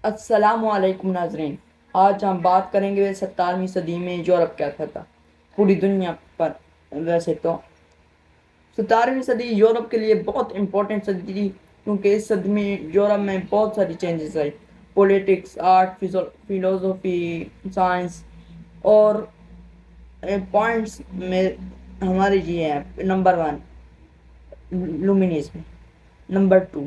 السلام علیکم ناظرین، آج ہم بات کریں گے 17ویں صدی میں یورپ کیا تھا پوری دنیا پر۔ ویسے تو 17ویں صدی یورپ کے لیے بہت امپورٹنٹ صدی تھی، کیونکہ اس صدی میں یورپ میں بہت ساری چینجز آئی۔ پولیٹکس، آرٹ، فلوسفی، سائنس اور پوائنٹس میں ہماری یہ ہے نمبر 1 لومینزم، نمبر 2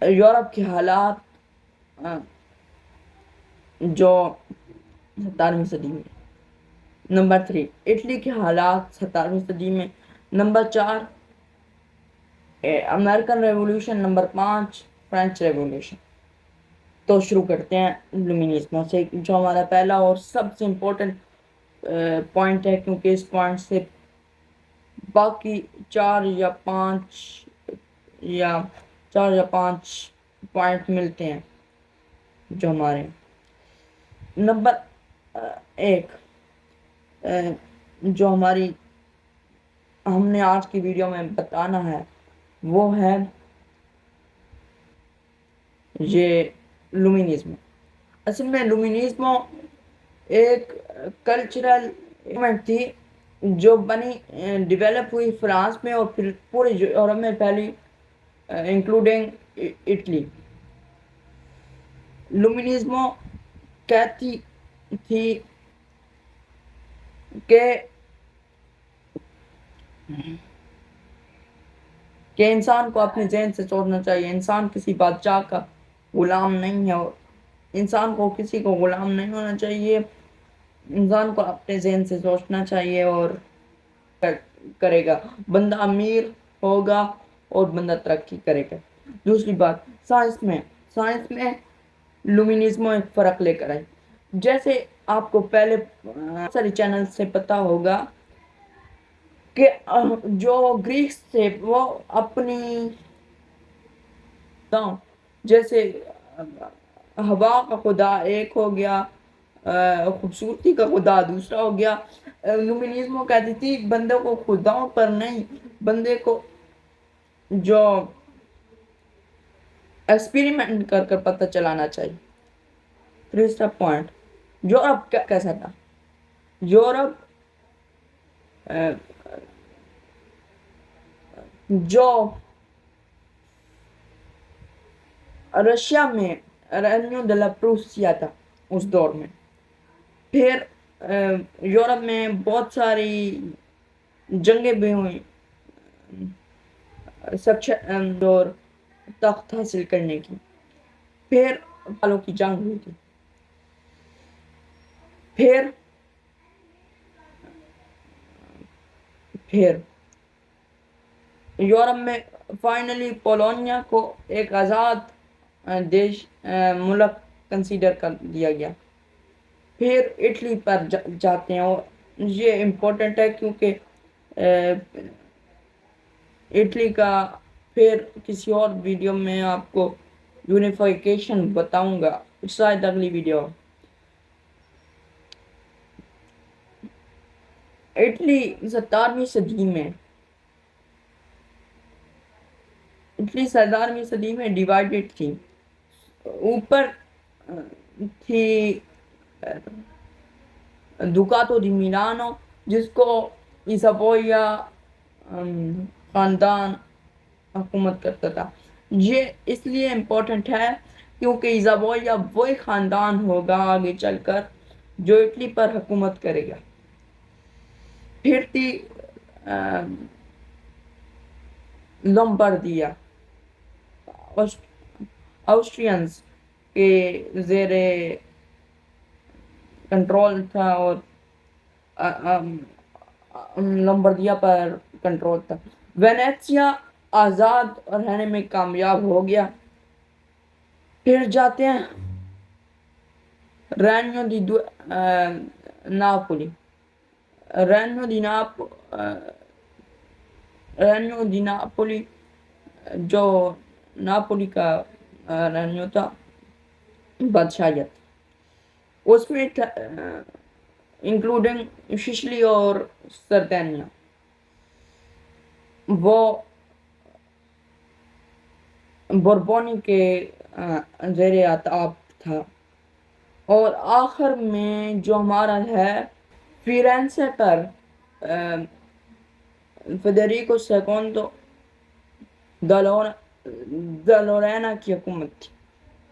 یورپ کے حالات جو 17ویں صدی میں، نمبر 3 اٹلی کے حالات 17ویں صدی میں، number 4 American revolution, number 5 French revolution. تو شروع کرتے ہیں لومینزم سے، جو ہمارا پہلا اور سب سے امپورٹنٹ پوائنٹ ہے، کیونکہ اس پوائنٹ سے باقی چار یا پانچ پوائنٹ ملتے ہیں جو ہمارے۔ نمبر 1 جو ہم نے آج کی ویڈیو میں بتانا ہے وہ ہے یہ لومینزم۔ اصل میں لومینزم ایک کلچرل ایونٹ تھی جو ڈیولپ ہوئی فرانس میں اور پھر پورے یورپ میں پھیلی، انکلوڈنگ اٹلی۔ لومینزم کہتی تھی کہ انسان کو اپنے ذہن سے سوچنا چاہیے، انسان کسی بادشاہ کا غلام نہیں ہے، اور انسان کو کسی کو غلام نہیں ہونا چاہیے، انسان کو اپنے ذہن سے سوچنا چاہیے اور کرے گا، بندہ امیر ہوگا اور بندہ ترقی کرے گا۔ دوسری بات، سائنس میں لومینزم ایک فرق لے کر آئی۔ جیسے آپ کو پہلے ساری چینل سے پتا ہوگا کہ جو گریکس تھے وہ اپنی جیسے ہوا کا خدا ایک ہو گیا، خوبصورتی کا خدا دوسرا ہو گیا۔ لومینزم کہتی تھی بندے کو خداؤں پر نہیں، بندے کو جو ایکسپیریمنٹ کر کر پتہ چلانا چاہیے۔ تیسرا پوائنٹ، یورپ کیسا تھا؟ یورپ جو رشیا میں رینیو ڈی لا پروسیا تھا اس دور میں، پھر یورپ میں بہت ساری جنگیں بھی ہوئیں اور تخت حاصل کرنے کی، پھر پالوں کی جنگ ہوئی تھی، پھر یورپ میں فائنلی پولونیا کو ایک آزاد ملک کنسیڈر کر دیا گیا۔ پھر اٹلی پر جاتے ہیں، اور یہ امپورٹنٹ ہے کیونکہ اٹلی کا پھر کسی اور ویڈیو میں آپ کو یونیفیکیشن بتاؤں گا، شاید اگلی ویڈیو۔ اٹلی 17ویں صدی میں ڈیوائیڈڈ تھی۔ اوپر تھی دوکاتو دی میلانو، جس کو ایزابویا خاندان حکومت کرتا تھا۔ یہ اس لیے امپورٹنٹ ہے کیونکہ ایزابویا وہی خاندان ہوگا آگے چل کر جو اٹلی پر حکومت کرے گا۔ پھر تھی لومبردیا، آسٹرینز کے زیر کنٹرول تھا اور لومبردیا پر کنٹرول تھا۔ وینیزیا آزاد رہنے میں کامیاب ہو گیا۔ پھر جاتے ہیں رینیو دی ناپولی۔ رینیو دی ناپولی جو ناپولی کا رینیو تھا بادشاہیت، اس میں انکلوڈنگ سسلی اور سردینیا، وہ بوربونی کے زیر اطاعت تھا، اور آخر میں جو ہمارا ہے فیرینسے پر فیڈریکو سیکونڈو دا لورینا کی حکومت تھی،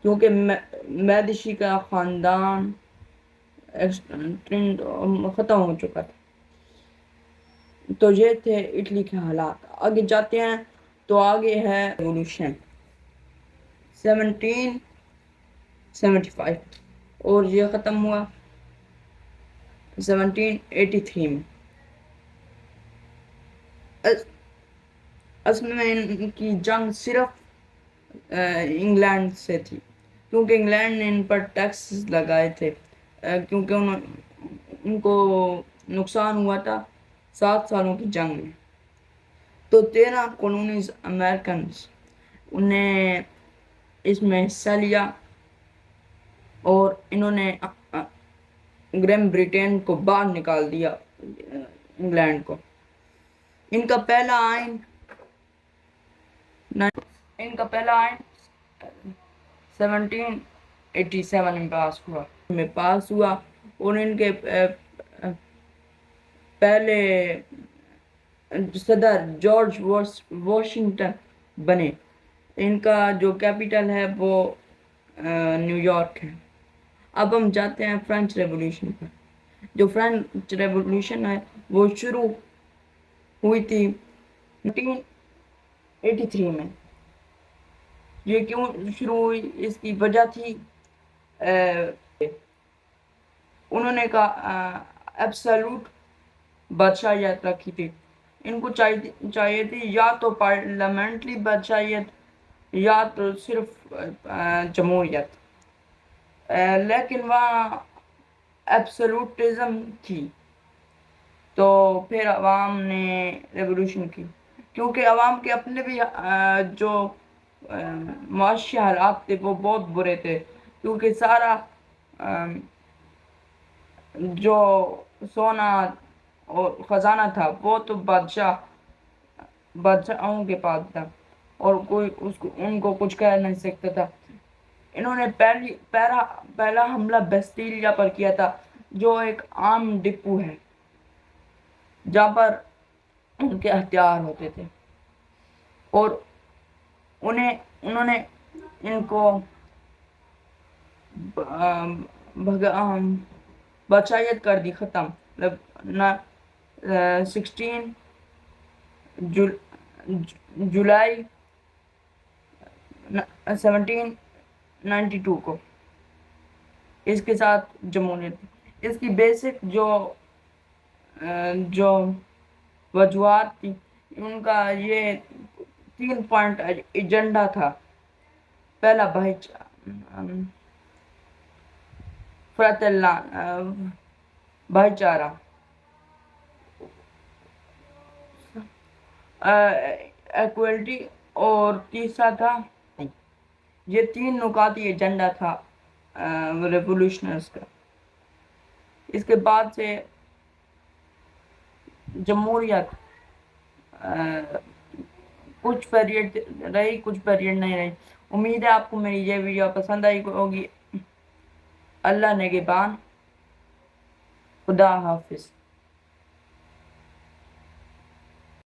کیونکہ میڈیچی کا خاندان ختم ہو چکا تھا۔ تو یہ تھے اٹلی کے حالات۔ آگے جاتے ہیں تو آگے ہے ریولوشن 1775، اور یہ ختم ہوا 1783 میں۔ اصل میں ان کی جنگ صرف انگلینڈ سے تھی، کیونکہ انگلینڈ نے ان پر ٹیکس لگائے تھے، کیونکہ ان کو نقصان ہوا تھا 7 سالوں کی جنگ میں۔ تو 13 کالونیز امریکنز انہیں اس میں حصہ لیا، اور انہوں نے گرین برٹین کو باہر نکال دیا انگلینڈ کو۔ ان کا پہلا آئین 1787 میں پاس ہوا، اور ان کے پہلے صدر جارج واشنگٹن بنے۔ ان کا جو کیپٹل ہے وہ نیو یارک ہے۔ اب ہم جاتے ہیں فرینچ ریولیوشن پر۔ جو فرینچ ریولیوشن ہے وہ شروع ہوئی تھی 1983 میں۔ یہ کیوں شروع ہوئی؟ اس کی وجہ تھی انہوں نے کہا ایبسولوٹ بادشاہیت رکھی تھی۔ ان کو چاہیے تھی یا تو پارلیمنٹری بادشاہیت یا تو صرف جمہوریت، لیکن وہاں ایبسولوٹزم تھی۔ تو پھر عوام نے ریولوشن کی، کیونکہ عوام کے اپنے بھی جو معاشی حالات تھے وہ بہت برے تھے، کیونکہ سارا جو سونا اور خزانہ تھا وہ تو بادشاہوں کے پاس تھا، اور کوئی ان کو کچھ کہہ نہیں سکتا تھا۔ انہوں نے پہلا حملہ بیسٹیلیا پر کیا تھا، جو ایک عام ڈپو ہے جہاں پر ان کے ہتھیار ہوتے تھے، اور انہوں نے ان کو بادشاہیت کر دی ختم۔ 16 جولائی 1792 کو اس کے ساتھ جمہوریت۔ اس کی بیسک جو وجوہات تھی، ان کا یہ 3 پوائنٹ ایجنڈا تھا۔ پہلا بھائی چارہ، ایکویلٹی، اور تیسرا تھا یہ 3 نکاتی ایجنڈا تھا ریولوشنرز کا۔ اس کے بعد سے جمہوریت کچھ پیریڈ رہی، کچھ پیریڈ نہیں رہی۔ امید ہے آپ کو میری یہ ویڈیو پسند آئی ہوگی۔ اللہ نگہبان، خدا حافظ۔